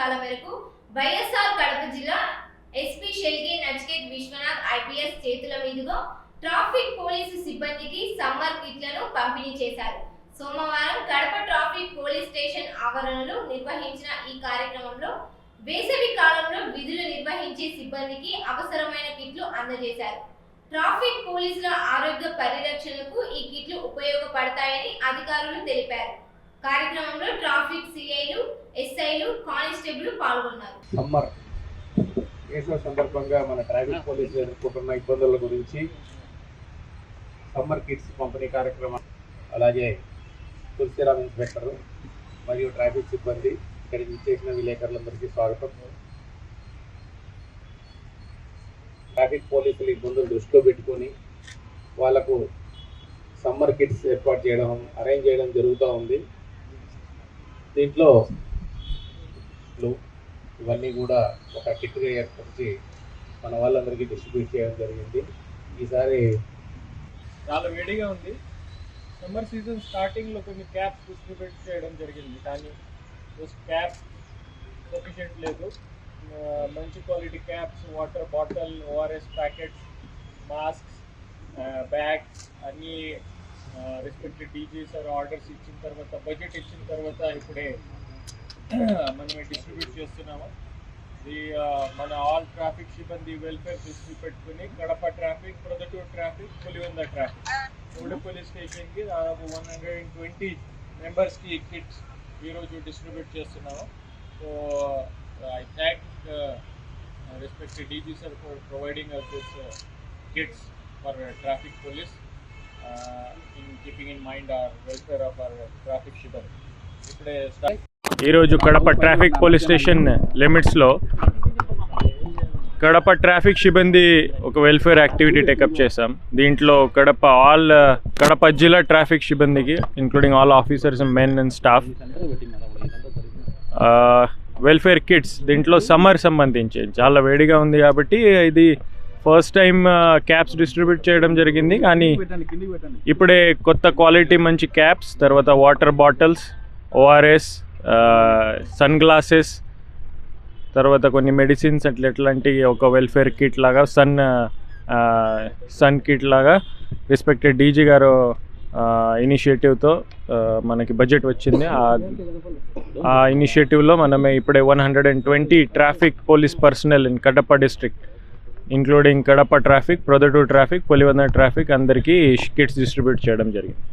ఆదేశాల మేరకు వైఎస్ఆర్ కడప జిల్లా ఎస్పీ షెల్కే నచికేత్ విశ్వనాథ్ ఐపీఎస్ చేతుల మీదుగా ట్రాఫిక్ పోలీసు సిబ్బందికి సమ్మర్ కిట్లను పంపిణీ చేశారు. సోమవారం కడప ట్రాఫిక్ పోలీస్ స్టేషన్ ఆవరణలో నిర్వహించిన ఈ కార్యక్రమంలో వేసవి కాలంలో విధులు నిర్వహించే సిబ్బందికి అవసరమైన కిట్లు అందజేశారు. ట్రాఫిక్ పోలీసుల ఆరోగ్య పరిరక్షణకు ఈ కిట్లు ఉపయోగపడతాయని అధికారులు తెలిపారు. కార్యక్రమంలో ట్రాఫిక్ సిఐలు, ఎస్ఐలు, కానిస్టేబుల్ పాల్గొన్నారు. సమ్మర్ వేసవి సందర్భంగా మన ట్రాఫిక్ పోలీసులు ఎదుర్కొంటున్న ఇబ్బందుల గురించి సమ్మర్ కిట్స్ పంపిణీ కార్యక్రమం, అలాగే తులసిరామ్ ఇన్స్పెక్టర్ మరియు ట్రాఫిక్ సిబ్బంది ఇక్కడికి ఇచ్చేసిన విలేకరులందరికీ స్వాగతం. ట్రాఫిక్ పోలీసులు ఇబ్బందులు దృష్టిలో పెట్టుకొని వాళ్లకు సమ్మర్ కిట్స్ ఏర్పాటు చేయడం, అరేంజ్ చేయడం జరుగుతూ ఉంది. దీంట్లో ఇవన్నీ కూడా ఒక కిట్గా ఏర్పరిచి మన వాళ్ళందరికీ డిస్ట్రిబ్యూట్ చేయడం జరిగింది. ఈసారి చాలా వేడిగా ఉంది. సమ్మర్ సీజన్ స్టార్టింగ్లో కొన్ని క్యాప్స్ డిస్ట్రిబ్యూట్ చేయడం జరిగింది, కానీ క్యాప్స్ సఫిషియెంట్ లేదు. మంచి quality caps, water bottle, ORS packets, masks, bags అన్నీ రెస్పెక్టెడ్ డీజీస్ ఆర్డర్స్ ఇచ్చిన తర్వాత, బడ్జెట్ ఇచ్చిన తర్వాత ఇప్పుడే మనం డిస్ట్రిబ్యూట్ చేస్తున్నాము. ఇది మన ఆల్ ట్రాఫిక్ సిబ్బంది వెల్ఫేర్ దృష్టి పెట్టుకుని Kadapa traffic, Proddatur traffic, Pulivenda traffic 3 police స్టేషన్కి దాదాపు 120 మెంబర్స్కి కిట్స్ ఈరోజు డిస్ట్రిబ్యూట్ చేస్తున్నాము. So I thank respected DG sir for providing us this kits for traffic police in keeping in mind our welfare of our traffic sibbandi. ఈరోజు Kadapa traffic police station లిమిట్స్లో Kadapa traffic సిబ్బంది ఒక welfare activity take up చేశాం. దీంట్లో కడప జిల్లా traffic సిబ్బందికి including all officers, men and staff welfare kits, దీంట్లో summer సంబంధించి చాలా వేడిగా ఉంది కాబట్టి ఇది ఫస్ట్ టైం క్యాప్స్ డిస్ట్రిబ్యూట్ చేయడం జరిగింది. కానీ ఇప్పుడే కొత్త క్వాలిటీ మంచి క్యాప్స్, తర్వాత water bottles, ORS, sun glasses, తర్వాత కొన్ని మెడిసిన్స్ ఎట్లాంటి ఒక వెల్ఫేర్ కిట్ లాగా సన్ కిట్ లాగా రెస్పెక్టెడ్ డీజీ గారు ఇనిషియేటివ్తో మనకి బడ్జెట్ వచ్చింది. ఆ ఇనిషియేటివ్లో మనమే ఇప్పుడే 120 traffic police personnel in Kadapa district including Kadapa traffic, Proddatur traffic, Pulivendula traffic అందరికీ కిట్స్ డిస్ట్రిబ్యూట్ చేయడం జరిగింది.